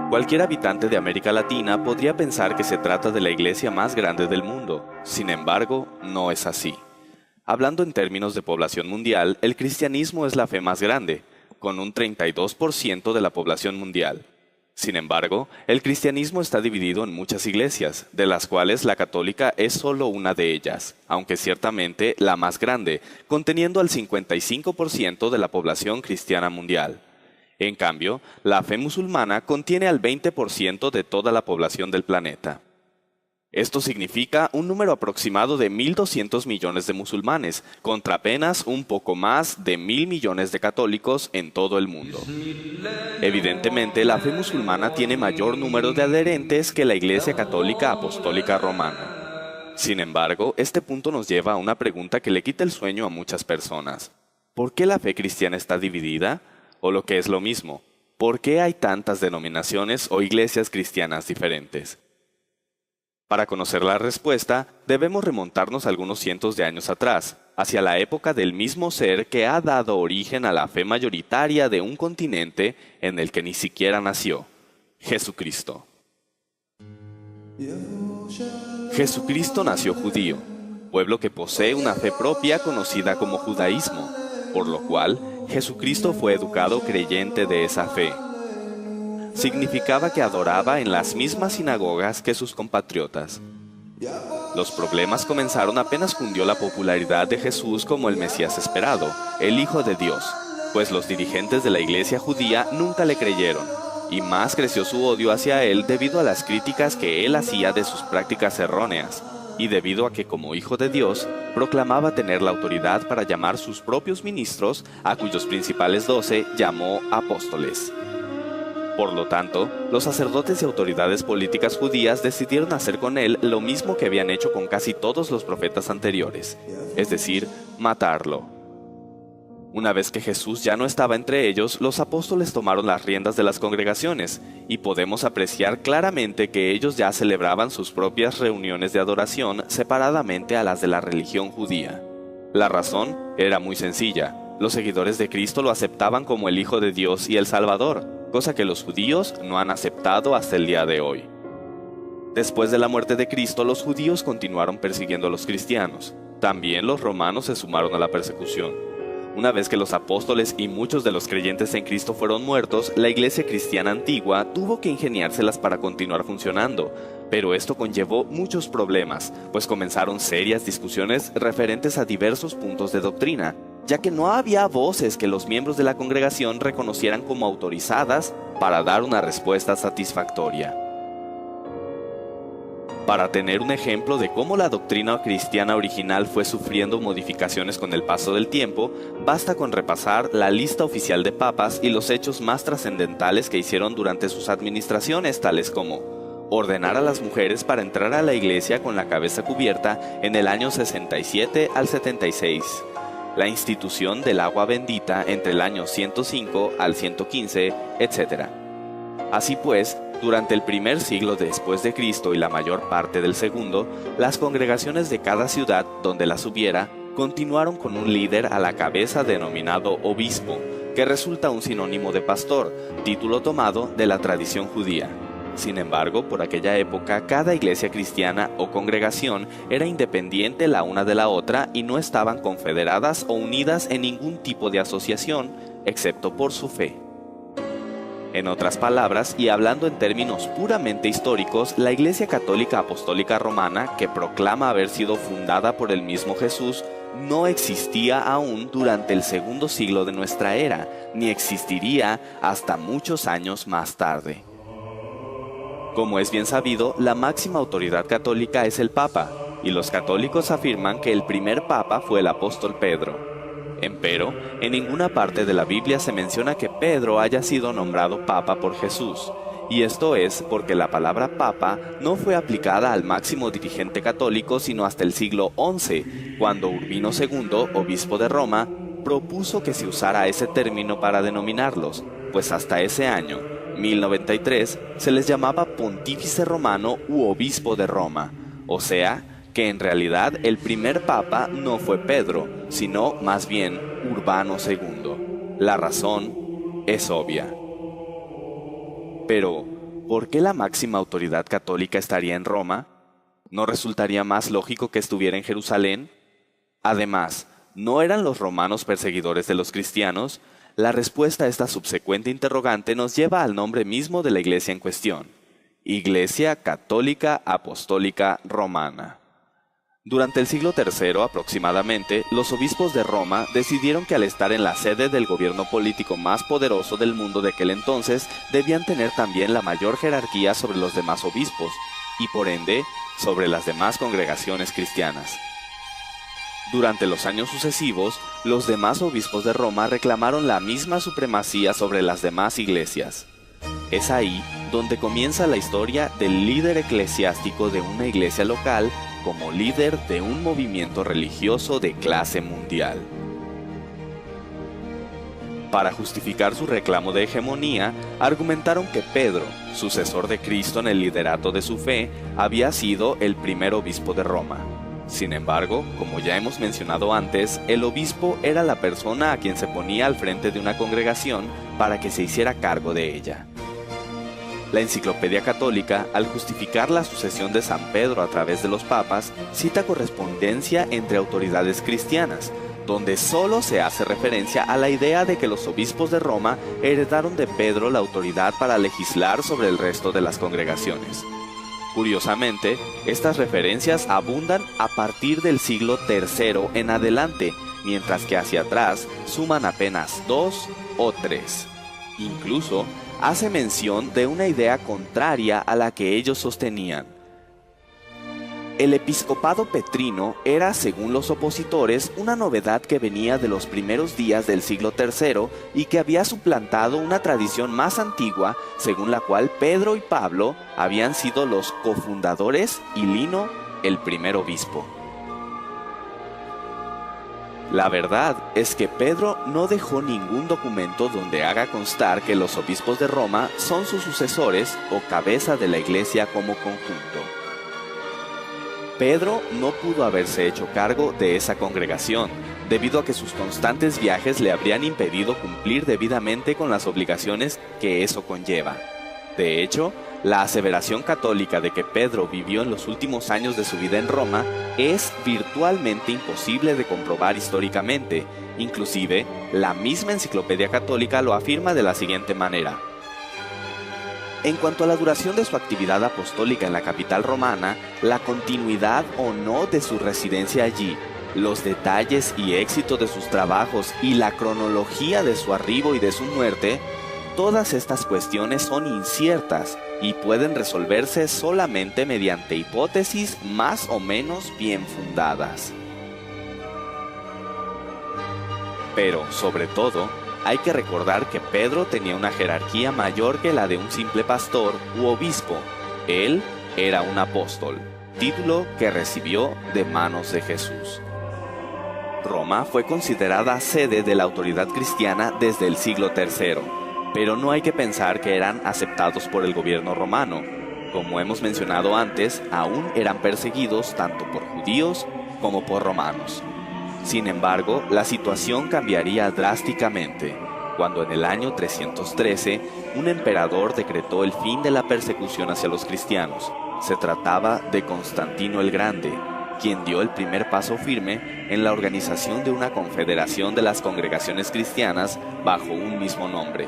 Cualquier habitante de América Latina podría pensar que se trata de la iglesia más grande del mundo. Sin embargo, no es así. Hablando en términos de población mundial, el cristianismo es la fe más grande, con un 32% de la población mundial. Sin embargo, el cristianismo está dividido en muchas iglesias, de las cuales la católica es solo una de ellas, aunque ciertamente la más grande, conteniendo al 55% de la población cristiana mundial. En cambio, la fe musulmana contiene al 20% de toda la población del planeta. Esto significa un número aproximado de 1.200 millones de musulmanes, contra apenas un poco más de 1.000 millones de católicos en todo el mundo. Evidentemente, la fe musulmana tiene mayor número de adherentes que la Iglesia Católica Apostólica Romana. Sin embargo, este punto nos lleva a una pregunta que le quita el sueño a muchas personas. ¿Por qué la fe cristiana está dividida? O lo que es lo mismo, ¿por qué hay tantas denominaciones o iglesias cristianas diferentes? Para conocer la respuesta, debemos remontarnos algunos cientos de años atrás, hacia la época del mismo ser que ha dado origen a la fe mayoritaria de un continente en el que ni siquiera nació, Jesucristo. Jesucristo nació judío, pueblo que posee una fe propia conocida como judaísmo, por lo cual Jesucristo fue educado creyente de esa fe. Significaba que adoraba en las mismas sinagogas que sus compatriotas. Los problemas comenzaron apenas cundió la popularidad de Jesús como el Mesías esperado, el Hijo de Dios, pues los dirigentes de la iglesia judía nunca le creyeron, y más creció su odio hacia él debido a las críticas que él hacía de sus prácticas erróneas, y debido a que como Hijo de Dios, proclamaba tener la autoridad para llamar sus propios ministros, a cuyos principales 12 llamó apóstoles. Por lo tanto, los sacerdotes y autoridades políticas judías decidieron hacer con él lo mismo que habían hecho con casi todos los profetas anteriores, es decir, matarlo. Una vez que Jesús ya no estaba entre ellos, los apóstoles tomaron las riendas de las congregaciones, y podemos apreciar claramente que ellos ya celebraban sus propias reuniones de adoración separadamente a las de la religión judía. La razón era muy sencilla: los seguidores de Cristo lo aceptaban como el Hijo de Dios y el Salvador, cosa que los judíos no han aceptado hasta el día de hoy. Después de la muerte de Cristo, los judíos continuaron persiguiendo a los cristianos. También los romanos se sumaron a la persecución. Una vez que los apóstoles y muchos de los creyentes en Cristo fueron muertos, la iglesia cristiana antigua tuvo que ingeniárselas para continuar funcionando, pero esto conllevó muchos problemas, pues comenzaron serias discusiones referentes a diversos puntos de doctrina, ya que no había voces que los miembros de la congregación reconocieran como autorizadas para dar una respuesta satisfactoria. Para tener un ejemplo de cómo la doctrina cristiana original fue sufriendo modificaciones con el paso del tiempo, basta con repasar la lista oficial de papas y los hechos más trascendentales que hicieron durante sus administraciones, tales como ordenar a las mujeres para entrar a la iglesia con la cabeza cubierta en el año 67 al 76, la institución del agua bendita entre el año 105 al 115, etc. Así pues, durante el primer siglo después de Cristo y la mayor parte del segundo, las congregaciones de cada ciudad donde las hubiera continuaron con un líder a la cabeza denominado obispo, que resulta un sinónimo de pastor, título tomado de la tradición judía. Sin embargo, por aquella época, cada iglesia cristiana o congregación era independiente la una de la otra y no estaban confederadas o unidas en ningún tipo de asociación, excepto por su fe. En otras palabras, y hablando en términos puramente históricos, la Iglesia Católica Apostólica Romana, que proclama haber sido fundada por el mismo Jesús, no existía aún durante el segundo siglo de nuestra era, ni existiría hasta muchos años más tarde. Como es bien sabido, la máxima autoridad católica es el Papa, y los católicos afirman que el primer Papa fue el apóstol Pedro. Empero, en ninguna parte de la Biblia se menciona que Pedro haya sido nombrado Papa por Jesús, y esto es porque la palabra Papa no fue aplicada al máximo dirigente católico sino hasta el siglo XI, cuando Urbino II, obispo de Roma, propuso que se usara ese término para denominarlos, pues hasta ese año, 1093, se les llamaba Pontífice Romano u Obispo de Roma, o sea, que en realidad el primer papa no fue Pedro, sino más bien Urbano II. La razón es obvia. Pero, ¿por qué la máxima autoridad católica estaría en Roma? ¿No resultaría más lógico que estuviera en Jerusalén? Además, ¿no eran los romanos perseguidores de los cristianos? La respuesta a esta subsecuente interrogante nos lleva al nombre mismo de la iglesia en cuestión: Iglesia Católica Apostólica Romana. Durante el siglo III aproximadamente, los obispos de Roma decidieron que al estar en la sede del gobierno político más poderoso del mundo de aquel entonces, debían tener también la mayor jerarquía sobre los demás obispos, y por ende, sobre las demás congregaciones cristianas. Durante los años sucesivos, los demás obispos de Roma reclamaron la misma supremacía sobre las demás iglesias. Es ahí donde comienza la historia del líder eclesiástico de una iglesia local como líder de un movimiento religioso de clase mundial. Para justificar su reclamo de hegemonía, argumentaron que Pedro, sucesor de Cristo en el liderato de su fe, había sido el primer obispo de Roma. Sin embargo, como ya hemos mencionado antes, el obispo era la persona a quien se ponía al frente de una congregación para que se hiciera cargo de ella. La Enciclopedia Católica, al justificar la sucesión de San Pedro a través de los papas, cita correspondencia entre autoridades cristianas, donde solo se hace referencia a la idea de que los obispos de Roma heredaron de Pedro la autoridad para legislar sobre el resto de las congregaciones. Curiosamente, estas referencias abundan a partir del siglo III en adelante, mientras que hacia atrás suman apenas 2 o 3. Incluso, hace mención de una idea contraria a la que ellos sostenían. El episcopado petrino era, según los opositores, una novedad que venía de los primeros días del siglo III y que había suplantado una tradición más antigua, según la cual Pedro y Pablo habían sido los cofundadores y Lino el primer obispo. La verdad es que Pedro no dejó ningún documento donde haga constar que los obispos de Roma son sus sucesores o cabeza de la iglesia como conjunto. Pedro no pudo haberse hecho cargo de esa congregación, debido a que sus constantes viajes le habrían impedido cumplir debidamente con las obligaciones que eso conlleva. De hecho, la aseveración católica de que Pedro vivió en los últimos años de su vida en Roma es virtualmente imposible de comprobar históricamente. Inclusive, la misma Enciclopedia Católica lo afirma de la siguiente manera. En cuanto a la duración de su actividad apostólica en la capital romana, la continuidad o no de su residencia allí, los detalles y éxito de sus trabajos y la cronología de su arribo y de su muerte, todas estas cuestiones son inciertas y pueden resolverse solamente mediante hipótesis más o menos bien fundadas. Pero, sobre todo, hay que recordar que Pedro tenía una jerarquía mayor que la de un simple pastor u obispo. Él era un apóstol, título que recibió de manos de Jesús. Roma fue considerada sede de la autoridad cristiana desde el siglo III, pero no hay que pensar que eran aceptados por el gobierno romano. Como hemos mencionado antes, aún eran perseguidos tanto por judíos como por romanos. Sin embargo, la situación cambiaría drásticamente, cuando en el año 313, un emperador decretó el fin de la persecución hacia los cristianos. Se trataba de Constantino el Grande, quien dio el primer paso firme en la organización de una confederación de las congregaciones cristianas bajo un mismo nombre.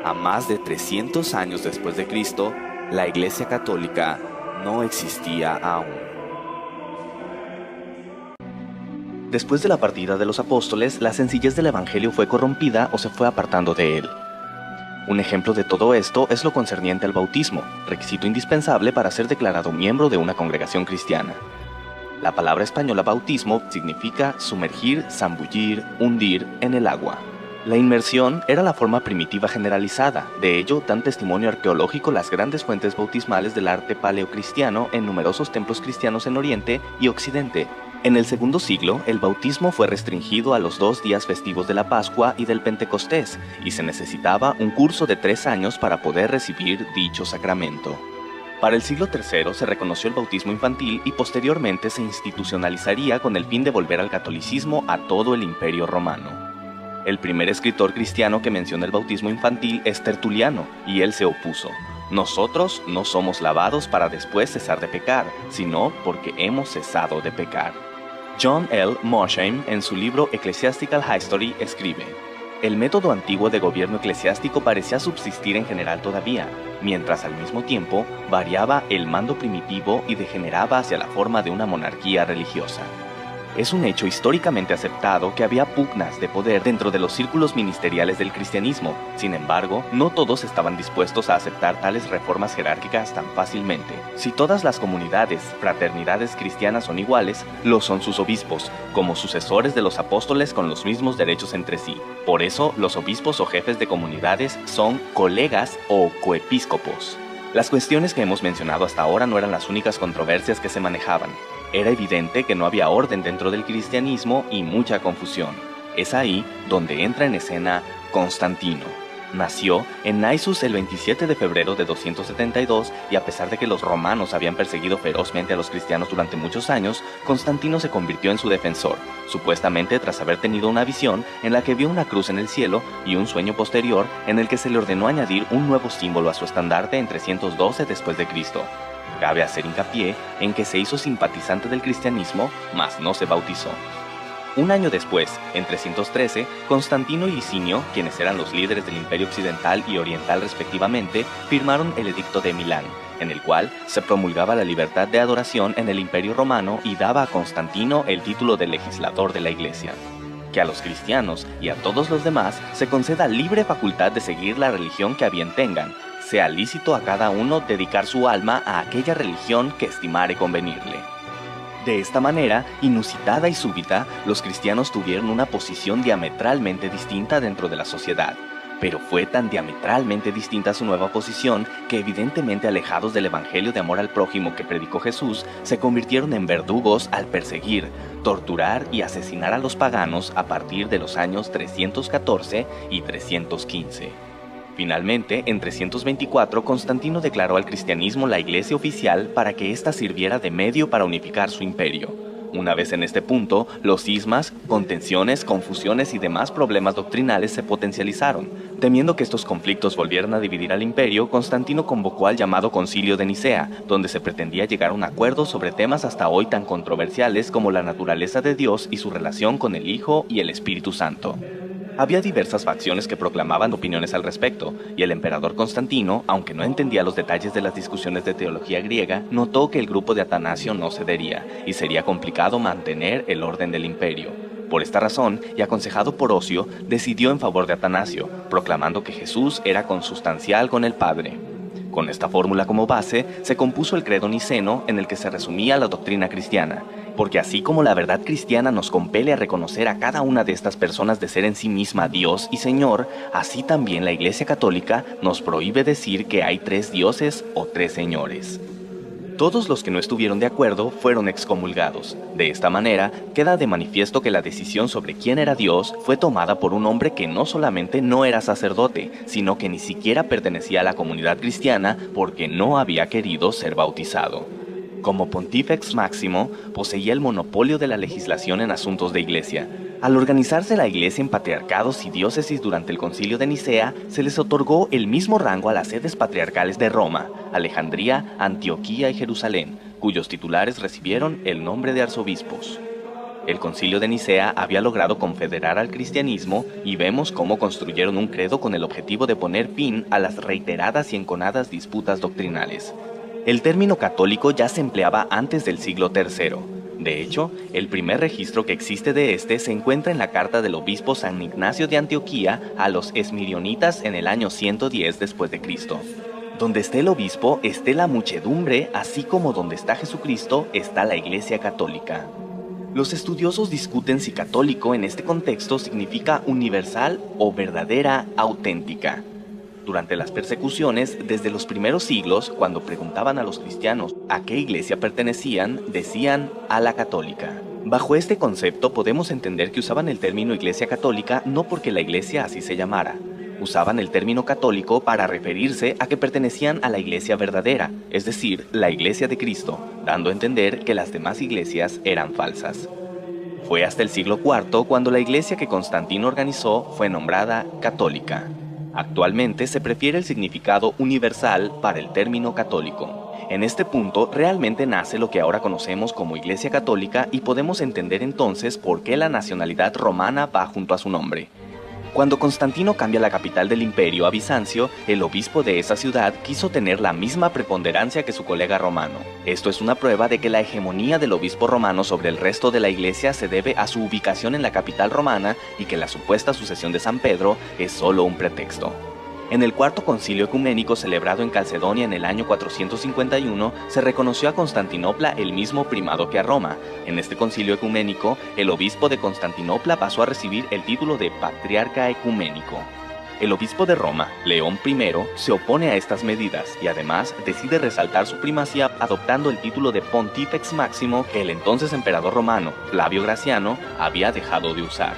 A más de 300 años después de Cristo, la Iglesia Católica no existía aún. Después de la partida de los apóstoles, la sencillez del evangelio fue corrompida o se fue apartando de él. Un ejemplo de todo esto es lo concerniente al bautismo, requisito indispensable para ser declarado miembro de una congregación cristiana. La palabra española bautismo significa sumergir, zambullir, hundir en el agua. La inmersión era la forma primitiva generalizada, de ello dan testimonio arqueológico las grandes fuentes bautismales del arte paleocristiano en numerosos templos cristianos en Oriente y Occidente. En el segundo siglo, el bautismo fue restringido a los 2 días festivos de la Pascua y del Pentecostés, y se necesitaba un curso de 3 años para poder recibir dicho sacramento. Para el siglo III se reconoció el bautismo infantil y posteriormente se institucionalizaría con el fin de volver al catolicismo a todo el Imperio Romano. El primer escritor cristiano que menciona el bautismo infantil es Tertuliano, y él se opuso. Nosotros no somos lavados para después cesar de pecar, sino porque hemos cesado de pecar. John L. Mosheim, en su libro Ecclesiastical History, escribe: el método antiguo de gobierno eclesiástico parecía subsistir en general todavía, mientras al mismo tiempo variaba el mando primitivo y degeneraba hacia la forma de una monarquía religiosa. Es un hecho históricamente aceptado que había pugnas de poder dentro de los círculos ministeriales del cristianismo. Sin embargo, no todos estaban dispuestos a aceptar tales reformas jerárquicas tan fácilmente. Si todas las comunidades, fraternidades cristianas son iguales, lo son sus obispos, como sucesores de los apóstoles con los mismos derechos entre sí. Por eso, los obispos o jefes de comunidades son colegas o coepiscopos. Las cuestiones que hemos mencionado hasta ahora no eran las únicas controversias que se manejaban. Era evidente que no había orden dentro del cristianismo y mucha confusión. Es ahí donde entra en escena Constantino. Nació en Naissus el 27 de febrero de 272 y a pesar de que los romanos habían perseguido ferozmente a los cristianos durante muchos años, Constantino se convirtió en su defensor, supuestamente tras haber tenido una visión en la que vio una cruz en el cielo y un sueño posterior en el que se le ordenó añadir un nuevo símbolo a su estandarte en 312 después de Cristo. Cabe hacer hincapié en que se hizo simpatizante del cristianismo, mas no se bautizó. Un año después, en 313, Constantino y Licinio, quienes eran los líderes del Imperio Occidental y Oriental respectivamente, firmaron el Edicto de Milán, en el cual se promulgaba la libertad de adoración en el Imperio Romano y daba a Constantino el título de legislador de la Iglesia. Que a los cristianos y a todos los demás se conceda libre facultad de seguir la religión que a bien tengan, sea lícito a cada uno dedicar su alma a aquella religión que estimare convenirle. De esta manera, inusitada y súbita, los cristianos tuvieron una posición diametralmente distinta dentro de la sociedad. Pero fue tan diametralmente distinta su nueva posición que, evidentemente alejados del evangelio de amor al prójimo que predicó Jesús, se convirtieron en verdugos al perseguir, torturar y asesinar a los paganos a partir de los años 314 y 315. Finalmente, en 324, Constantino declaró al cristianismo la iglesia oficial para que ésta sirviera de medio para unificar su imperio. Una vez en este punto, los cismas, contenciones, confusiones y demás problemas doctrinales se potencializaron. Temiendo que estos conflictos volvieran a dividir al imperio, Constantino convocó al llamado Concilio de Nicea, donde se pretendía llegar a un acuerdo sobre temas hasta hoy tan controversiales como la naturaleza de Dios y su relación con el Hijo y el Espíritu Santo. Había diversas facciones que proclamaban opiniones al respecto, y el emperador Constantino, aunque no entendía los detalles de las discusiones de teología griega, notó que el grupo de Atanasio no cedería, y sería complicado mantener el orden del imperio. Por esta razón, y aconsejado por Ocio, decidió en favor de Atanasio, proclamando que Jesús era consustancial con el Padre. Con esta fórmula como base, se compuso el credo niceno en el que se resumía la doctrina cristiana, porque así como la verdad cristiana nos compele a reconocer a cada una de estas personas de ser en sí misma Dios y Señor, así también la Iglesia Católica nos prohíbe decir que hay tres dioses o tres señores. Todos los que no estuvieron de acuerdo fueron excomulgados. De esta manera, queda de manifiesto que la decisión sobre quién era Dios fue tomada por un hombre que no solamente no era sacerdote, sino que ni siquiera pertenecía a la comunidad cristiana porque no había querido ser bautizado. Como Pontífex Máximo, poseía el monopolio de la legislación en asuntos de iglesia. Al organizarse la iglesia en patriarcados y diócesis durante el Concilio de Nicea, se les otorgó el mismo rango a las sedes patriarcales de Roma, Alejandría, Antioquía y Jerusalén, cuyos titulares recibieron el nombre de arzobispos. El Concilio de Nicea había logrado confederar al cristianismo y vemos cómo construyeron un credo con el objetivo de poner fin a las reiteradas y enconadas disputas doctrinales. El término católico ya se empleaba antes del siglo III. De hecho, el primer registro que existe de este se encuentra en la carta del obispo San Ignacio de Antioquía a los esmirionitas en el año 110 después de Cristo. Donde esté el obispo, esté la muchedumbre, así como donde está Jesucristo, está la Iglesia Católica. Los estudiosos discuten si católico en este contexto significa universal o verdadera, auténtica. Durante las persecuciones, desde los primeros siglos, cuando preguntaban a los cristianos a qué iglesia pertenecían, decían a la católica. Bajo este concepto podemos entender que usaban el término iglesia católica no porque la iglesia así se llamara. Usaban el término católico para referirse a que pertenecían a la iglesia verdadera, es decir, la iglesia de Cristo, dando a entender que las demás iglesias eran falsas. Fue hasta el siglo IV cuando la iglesia que Constantino organizó fue nombrada católica. Actualmente se prefiere el significado universal para el término católico. En este punto realmente nace lo que ahora conocemos como Iglesia Católica y podemos entender entonces por qué la nacionalidad romana va junto a su nombre. Cuando Constantino cambia la capital del imperio a Bizancio, el obispo de esa ciudad quiso tener la misma preponderancia que su colega romano. Esto es una prueba de que la hegemonía del obispo romano sobre el resto de la iglesia se debe a su ubicación en la capital romana y que la supuesta sucesión de San Pedro es solo un pretexto. En el Cuarto Concilio Ecuménico celebrado en Calcedonia en el año 451, se reconoció a Constantinopla el mismo primado que a Roma. En este concilio ecuménico, el obispo de Constantinopla pasó a recibir el título de Patriarca Ecuménico. El obispo de Roma, León I, se opone a estas medidas y además decide resaltar su primacía adoptando el título de Pontifex Máximo que el entonces emperador romano, Flavio Graciano, había dejado de usar.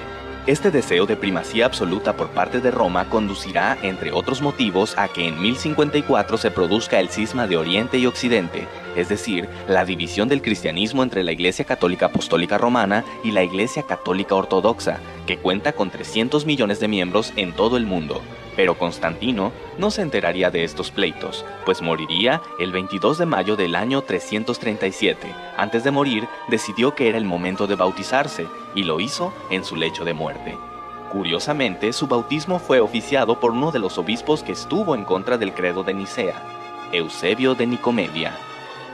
Este deseo de primacía absoluta por parte de Roma conducirá, entre otros motivos, a que en 1054 se produzca el cisma de Oriente y Occidente, es decir, la división del cristianismo entre la Iglesia Católica Apostólica Romana y la Iglesia Católica Ortodoxa, que cuenta con 300 millones de miembros en todo el mundo. Pero Constantino no se enteraría de estos pleitos, pues moriría el 22 de mayo del año 337. Antes de morir, decidió que era el momento de bautizarse, y lo hizo en su lecho de muerte. Curiosamente, su bautismo fue oficiado por uno de los obispos que estuvo en contra del credo de Nicea, Eusebio de Nicomedia.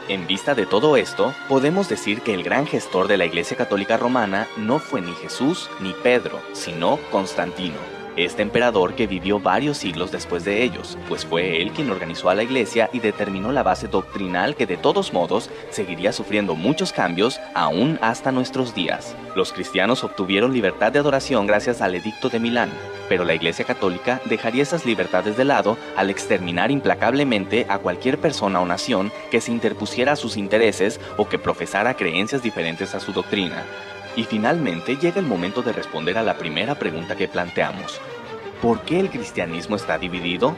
En vista de todo esto, podemos decir que el gran gestor de la Iglesia Católica Romana no fue ni Jesús ni Pedro, sino Constantino, este emperador que vivió varios siglos después de ellos, pues fue él quien organizó a la Iglesia y determinó la base doctrinal que de todos modos seguiría sufriendo muchos cambios aún hasta nuestros días. Los cristianos obtuvieron libertad de adoración gracias al Edicto de Milán, pero la Iglesia Católica dejaría esas libertades de lado al exterminar implacablemente a cualquier persona o nación que se interpusiera a sus intereses o que profesara creencias diferentes a su doctrina. Y finalmente llega el momento de responder a la primera pregunta que planteamos. ¿Por qué el cristianismo está dividido?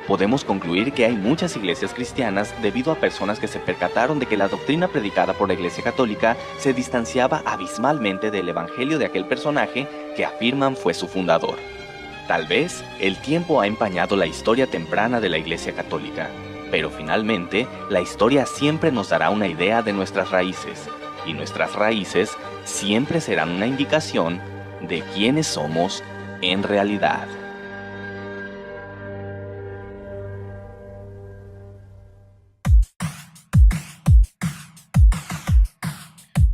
Podemos concluir que hay muchas iglesias cristianas debido a personas que se percataron de que la doctrina predicada por la Iglesia Católica se distanciaba abismalmente del evangelio de aquel personaje que afirman fue su fundador. Tal vez el tiempo ha empañado la historia temprana de la Iglesia Católica, pero finalmente la historia siempre nos dará una idea de nuestras raíces, y nuestras raíces siempre serán una indicación de quiénes somos en realidad.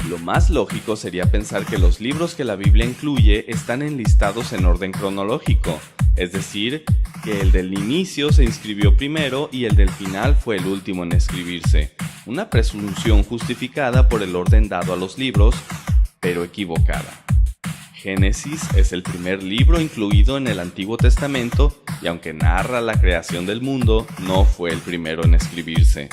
Lo más lógico sería pensar que los libros que la Biblia incluye están enlistados en orden cronológico, es decir, que el del inicio se inscribió primero y el del final fue el último en escribirse. Una presunción justificada por el orden dado a los libros, pero equivocada. Génesis es el primer libro incluido en el Antiguo Testamento y aunque narra la creación del mundo, no fue el primero en escribirse.